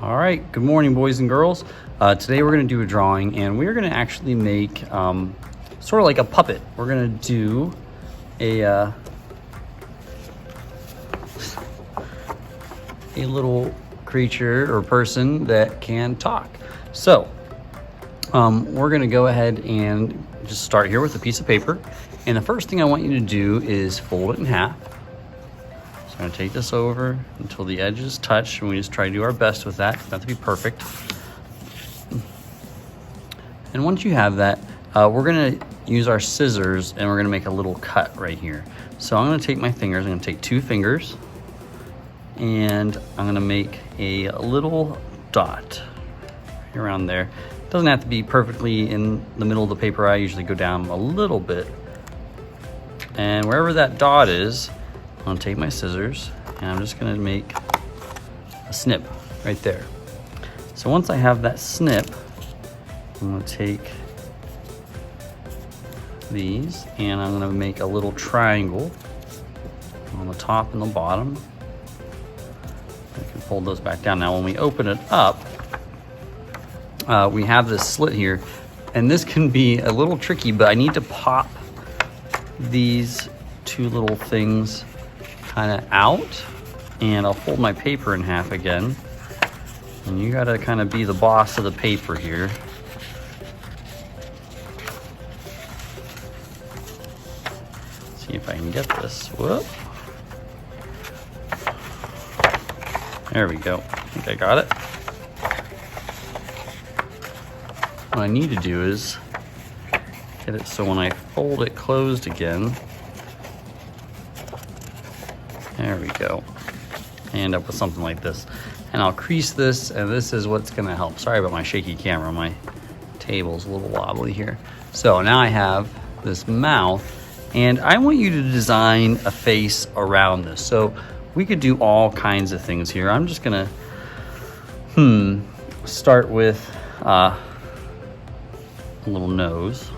All right, good morning, boys and girls. Today we're going to do a drawing, and we're going to actually make sort of like a puppet. We're going to do a little creature or person that can talk. So we're going to go ahead and just start here with a piece of paper. And the first thing I want you to do is fold it in half. So I'm going to take this over until the edges touch, and we just try to do our best with that. It's not to be perfect. And once you have that, we're going to use our scissors, and we're going to make a little cut right here. So I'm going to take my fingers. I'm going to take 2 fingers, and I'm going to make a little dot right around there. It doesn't have to be perfectly in the middle of the paper. I usually go down a little bit. And wherever that dot is, I'm going to take my scissors, and I'm just going to make a snip right there. So once I have that snip, I'm going to take these, and I'm going to make a little triangle on the top and the bottom. I can fold those back down. Now when we open it up, we have this slit here, and this can be a little tricky, but I need to pop these 2 little things kind of out, and I'll fold my paper in half again, and you got to kind of be the boss of the paper here. See if I can get this. Whoop. There we go. I think I got it. What I need to do is get it so when I fold it closed again, there we go. I end up with something like this. And I'll crease this, and this is what's gonna help. Sorry about my shaky camera. My table's a little wobbly here. So now I have this mouth, and I want you to design a face around this. So we could do all kinds of things here. I'm just gonna start with a little nose.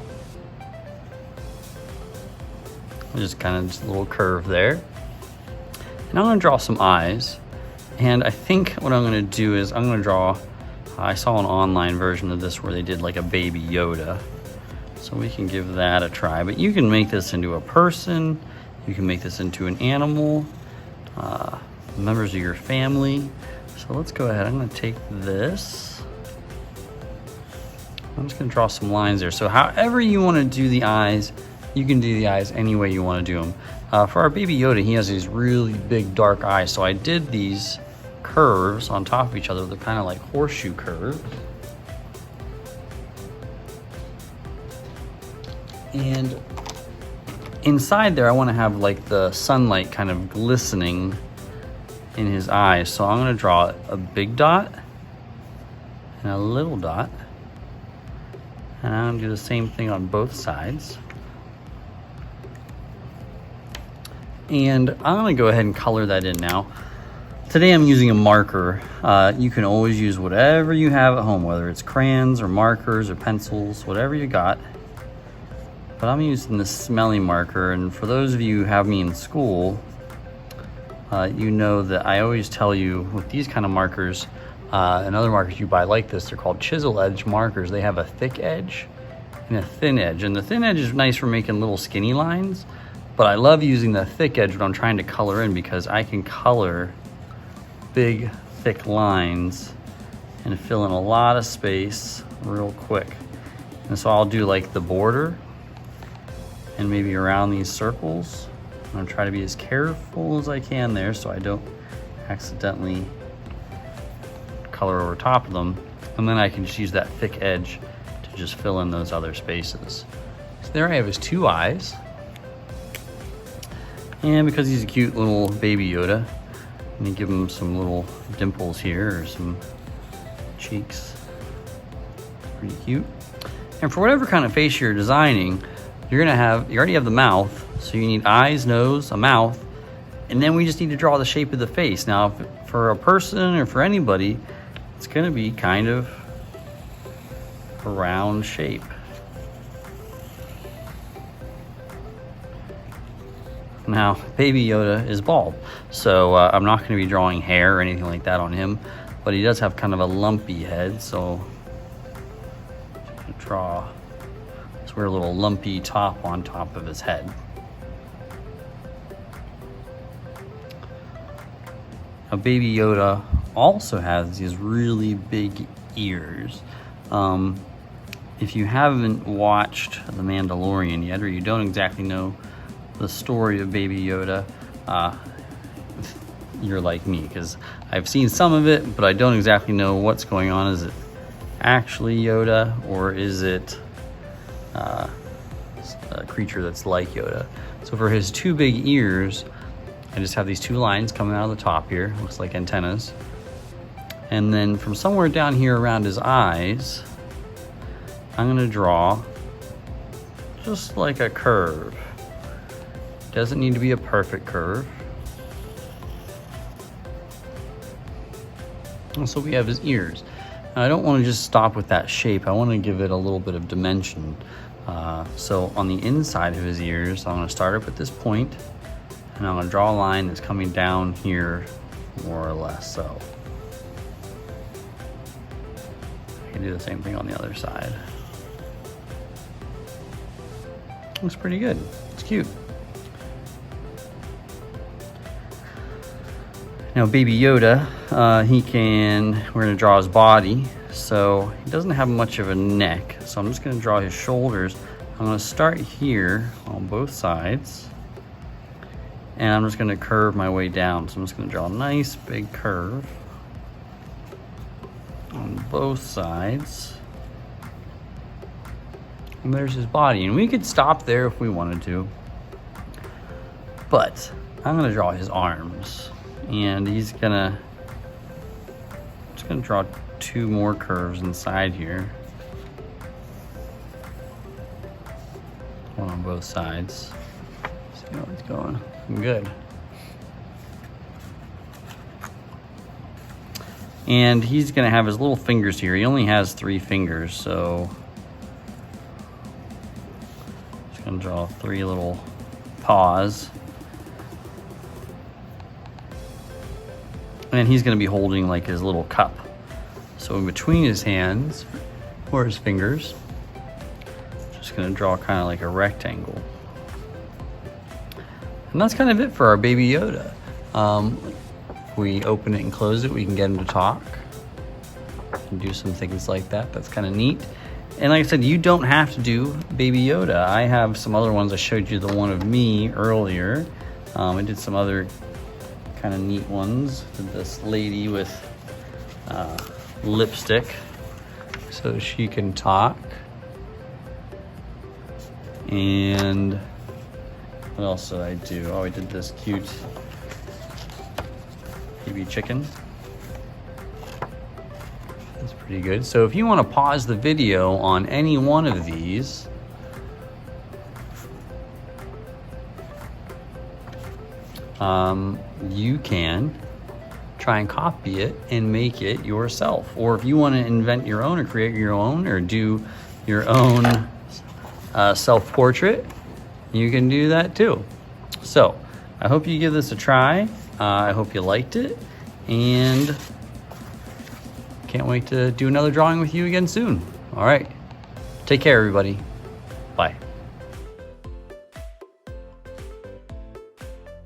Just kind of just a little curve there. And I'm gonna draw some eyes. And I think what I'm gonna do is I'm gonna draw, I saw an online version of this where they did like a baby Yoda. So we can give that a try. But you can make this into a person. You can make this into an animal, members of your family. So let's go ahead. I'm gonna take this. I'm just gonna draw some lines there. So however you wanna do the eyes, you can do the eyes any way you want to do them. For our baby Yoda, he has these really big dark eyes, so I did these curves on top of each other. They're kind of like horseshoe curves. And inside there, I want to have like the sunlight kind of glistening in his eyes. So I'm going to draw a big dot and a little dot. And I'm going to do the same thing on both sides. And I'm gonna go ahead and color that in now. Today I'm using a marker. You can always use whatever you have at home, whether it's crayons or markers or pencils, whatever you got. But I'm using this smelly marker, and for those of you who have me in school, you know that I always tell you with these kind of markers, and other markers you buy like this, they're called chisel edge markers. They have a thick edge and a thin edge. And the thin edge is nice for making little skinny lines. But I love using the thick edge when I'm trying to color in, because I can color big, thick lines and fill in a lot of space real quick. And so I'll do like the border and maybe around these circles. I'm gonna try to be as careful as I can there so I don't accidentally color over top of them. And then I can just use that thick edge to just fill in those other spaces. So there I have his 2 eyes. And because he's a cute little baby Yoda, let me give him some little dimples here, or some cheeks. Pretty cute. And for whatever kind of face you're designing, you already have the mouth, so you need eyes, nose, a mouth, and then we just need to draw the shape of the face. Now, for a person or for anybody, it's gonna be kind of a round shape. Now, Baby Yoda is bald, so I'm not going to be drawing hair or anything like that on him. but he does have kind of a lumpy head, so draw this weird little lumpy top on top of his head. Now, Baby Yoda also has these really big ears. If you haven't watched The Mandalorian yet, or you don't exactly know the story of Baby Yoda, you're like me, because I've seen some of it, but I don't exactly know what's going on. Is it actually Yoda, or is it a creature that's like Yoda? So for his two big ears, I just have these two lines coming out of the top here, looks like antennas. And then from somewhere down here around his eyes, I'm gonna draw just like a curve. Doesn't need to be a perfect curve. And so we have his ears. Now, I don't want to just stop with that shape. I want to give it a little bit of dimension. So on the inside of his ears, I'm going to start up at this point, and I'm going to draw a line that's coming down here, more or less so. I can do the same thing on the other side. Looks pretty good. It's cute. Now, Baby Yoda, we're gonna draw his body. So he doesn't have much of a neck. So I'm just gonna draw his shoulders. I'm gonna start here on both sides. And I'm just gonna curve my way down. So I'm just gonna draw a nice big curve on both sides. And there's his body. And we could stop there if we wanted to. But I'm gonna draw his arms. And just gonna draw two more curves inside here. One on both sides. See how it's going. Good. And he's gonna have his little fingers here. He only has 3 fingers, so just gonna draw 3 little paws. And he's gonna be holding like his little cup. So in between his hands, or his fingers, just gonna draw kind of like a rectangle. And that's kind of it for our Baby Yoda. If we open it and close it, we can get him to talk. And do some things like that. That's kind of neat. And like I said, you don't have to do Baby Yoda. I have some other ones. I showed you the one of me earlier. I did some other kind of neat ones. This lady with lipstick so she can talk. And what else did I do? Oh, I did this cute baby chicken. That's pretty good. So if you want to pause the video on any one of these, you can try and copy it and make it yourself. Or if you want to invent your own or create your own or do your own self-portrait, you can do that too. So I hope you give this a try. I hope you liked it, and can't wait to do another drawing with you again soon. All right, take care, everybody.